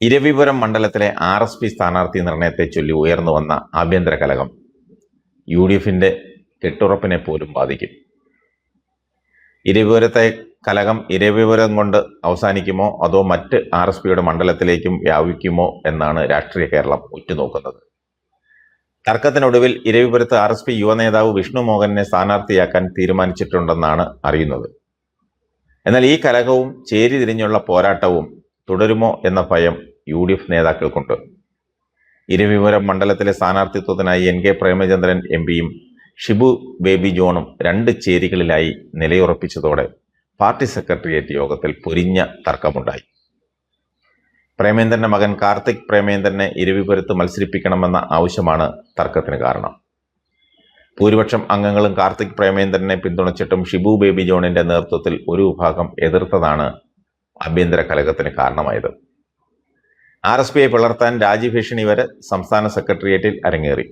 ഇരവിപുരം മണ്ഡലത്തിലെ RSP സ്ഥാനാർത്ഥി നിർണയത്തെ ചൊല്ലി ഉയർന്നു വന്ന ആഭ്യന്തര കലഹം UDFിന്റെ കെട്ടുറപ്പിനെ പോലും ബാധിക്കും. ഇരവിപുരത്തെ കലഹം ഇരവിപുരം കൊണ്ട് അവസാനിക്കുമോ അതോ മറ്റ് RSPയുടെ മണ്ഡലത്തിലേക്കും വ്യാപിക്കുമോ എന്നാണ് രാഷ്ട്രീയ കേരളം ഉറ്റുനോക്കുന്നത്. തർക്കത്തിനൊടുവിൽ ഇരവിപുരത്ത് RSP യുവനേതാവ് വിഷ്ണു മോഹനെ സ്ഥാനാർത്ഥിയാക്കാൻ തീരുമാനിച്ചിട്ടുണ്ടെന്നാണ് അറിയുന്നത്. എന്നാൽ ഈ കലഹവും ചേരിതിരിഞ്ഞുള്ള പോരാട്ടവും തുടരുമോ എന്ന ഭയം UDF നേതാക്കൾക്കുണ്ട്. ഇരവിപുരം മണ്ഡലത്തിലെ സ്ഥാനാർത്ഥിത്വത്തിനായി NK പ്രേമചന്ദ്രൻ MPയും ഷിബു ബേബി ജോണും 2 ചേരികളിലായി നിലയുറപ്പിച്ചതോടെ പാർട്ടി സെക്രട്ടേറിയറ്റ് യോഗത്തിൽ പൊരിഞ്ഞ തർക്കമുണ്ടായി. പ്രേമേന്ദ്രന്റെ മകൻ കാർത്തിക് പ്രേമേന്ദ്രനെ ഇരവിപുരത്ത് മത്സരിപ്പിക്കണമെന്ന ആവശ്യമാണ് തർക്കത്തിന് കാരണം. ഭൂരിപക്ഷം അംഗങ്ങളും കാർത്തിക് പ്രേമേന്ദ്രനെ പിന്തുണച്ചിട്ടും ഷിബു ബേബി ജോണിന്റെ നേതൃത്വത്തിൽ ഒരു വിഭാഗം എതിർത്തതാണ് ആഭ്യന്തര കലഹത്തിന് കാരണമായത്. RSPയെ പിളർത്താൻ രാജ്യഭീഷണി വരെ സംസ്ഥാന സെക്രട്ടേറിയറ്റിൽ അരങ്ങേറി.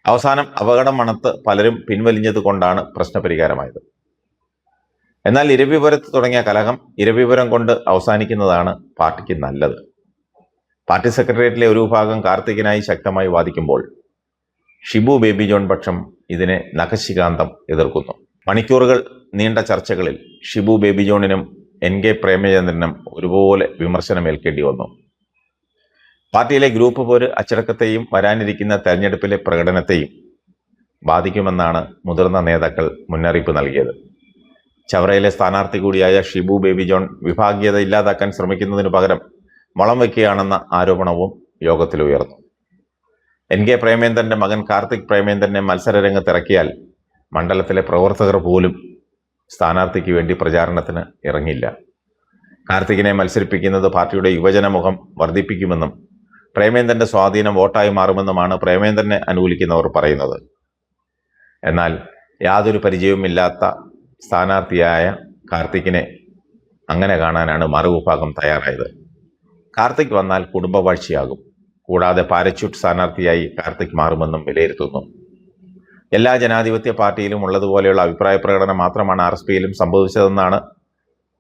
അവസാനം അപകടം മണത്ത് പലരും പിൻവലിഞ്ഞതുകൊണ്ടാണ് പ്രശ്നപരിഹാരമായത്. എന്നാൽ ഇരവിപുരത്ത് തുടങ്ങിയ കലഹം ഇരവിപുരം കൊണ്ട് അവസാനിക്കുന്നതാണ് പാർട്ടിക്ക് നല്ലത്. പാർട്ടി സെക്രട്ടേറിയറ്റിലെ ഒരു വിഭാഗം കാർത്തികിനായി ശക്തമായി വാദിക്കുമ്പോൾ ഷിബു ബേബി ജോൺ പക്ഷം ഇതിനെ നഖശികാന്തം എതിർക്കുന്നു. മണിക്കൂറുകൾ നീണ്ട ചർച്ചകളിൽ ഷിബു ബേബി ജോണിനും NK പ്രേമചന്ദ്രനും ഒരുപോലെ വിമർശനമേൽക്കേണ്ടി വന്നു. പാർട്ടിയിലെ ഗ്രൂപ്പ് പോര് അച്ചടക്കത്തെയും വരാനിരിക്കുന്ന തെരഞ്ഞെടുപ്പിലെ പ്രകടനത്തെയും ബാധിക്കുമെന്നാണ് മുതിർന്ന നേതാക്കൾ മുന്നറിയിപ്പ് നൽകിയത്. ചവറയിലെ സ്ഥാനാർത്ഥി കൂടിയായ ഷിബു ബേബി ജോൺ വിഭാഗീയത ഇല്ലാതാക്കാൻ ശ്രമിക്കുന്നതിനു പകരം വളം വയ്ക്കുകയാണെന്ന ആരോപണവും യോഗത്തിൽ ഉയർന്നു. NK പ്രേമേന്ദ്രന്റെ മകൻ കാർത്തിക് പ്രേമേന്ദ്രനെ മത്സരരംഗത്തിറക്കിയാൽ മണ്ഡലത്തിലെ പ്രവർത്തകർ പോലും സ്ഥാനാർത്ഥിക്ക് വേണ്ടി പ്രചാരണത്തിന് ഇറങ്ങില്ല. കാർത്തികിനെ മത്സരിപ്പിക്കുന്നത് പാർട്ടിയുടെ യുവജനമുഖം വർദ്ധിപ്പിക്കുമെന്നും പ്രേമേന്ദ്രന്റെ സ്വാധീനം വോട്ടായി മാറുമെന്നുമാണ് പ്രേമേന്ദ്രനെ അനുകൂലിക്കുന്നവർ പറയുന്നത്. എന്നാൽ യാതൊരു പരിചയവുമില്ലാത്ത സ്ഥാനാർത്ഥിയായ കാർത്തികിനെ അങ്ങനെ കാണാനാണ് മറുവിഭാഗം തയ്യാറായത്. കാർത്തിക് വന്നാൽ കുടുംബവാഴ്ചയാകും. കൂടാതെ പാരച്യൂട്ട് സ്ഥാനാർത്ഥിയായി കാർത്തിക് മാറുമെന്നും വിലയിരുത്തുന്നു. എല്ലാ ജനാധിപത്യ പാർട്ടിയിലും ഉള്ളതുപോലെയുള്ള അഭിപ്രായ പ്രകടനം മാത്രമാണ് RSPയിലും സംഭവിച്ചതെന്നാണ്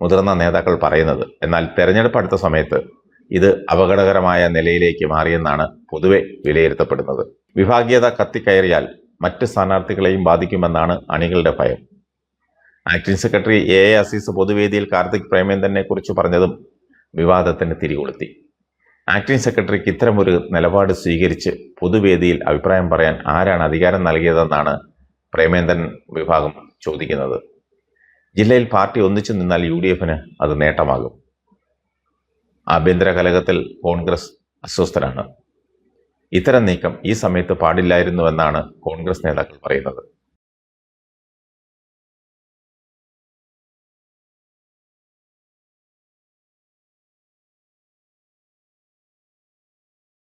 മുതിർന്ന നേതാക്കൾ പറയുന്നത്. എന്നാൽ തെരഞ്ഞെടുപ്പ് അടുത്ത സമയത്ത് ഇത് അപകടകരമായ നിലയിലേക്ക് മാറിയെന്നാണ് പൊതുവെ വിലയിരുത്തപ്പെടുന്നത്. വിഭാഗീയത കത്തിക്കയറിയാൽ മറ്റ് സ്ഥാനാർത്ഥികളെയും ബാധിക്കുമെന്നാണ് അണികളുടെ ഭയം. ആക്ടിംഗ് സെക്രട്ടറി AA അസീസ് പൊതുവേദിയിൽ കാർത്തിക് പ്രേമേന്ദ്രനെ കുറിച്ച് പറഞ്ഞതും വിവാദത്തിന് തിരികൊളുത്തി. ആക്ടിംഗ് സെക്രട്ടറിക്ക് ഇത്തരമൊരു നിലപാട് സ്വീകരിച്ച് പൊതുവേദിയിൽ അഭിപ്രായം പറയാൻ ആരാണ് അധികാരം നൽകിയതെന്നാണ് പ്രേമേന്ദ്രൻ വിഭാഗം ചോദിക്കുന്നത്. ജില്ലയിൽ പാർട്ടി ഒന്നിച്ചു നിന്നാൽ UDFന് അത് നേട്ടമാകും. ആഭ്യന്തര കലഹത്തിൽ കോൺഗ്രസ് അസ്വസ്ഥരാണ്. ഇത്തരം നീക്കം ഈ സമയത്ത് പാടില്ലായിരുന്നുവെന്നാണ് കോൺഗ്രസ് നേതാക്കൾ പറയുന്നത്.